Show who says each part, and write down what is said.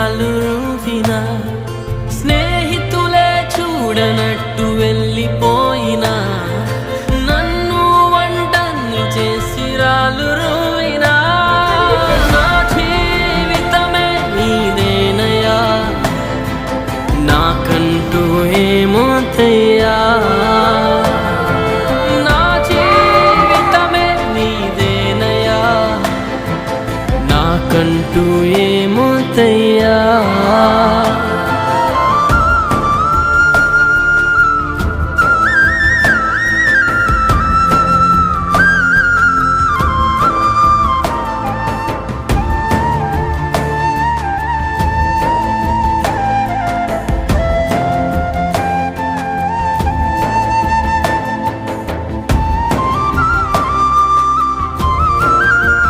Speaker 1: రాళ్ళు రూపినా స్నేహితులే చూడనట్టు వెళ్ళిపోయినా నన్ను వంటని చేసి రాళ్ళు రూవినా నా జీవితమే నీదేనయ్యా నాకంటూ ఏమోతయ్యా నా జీవితమే నీదేనయ్యా నాకంటూ ఏమోతయ్యా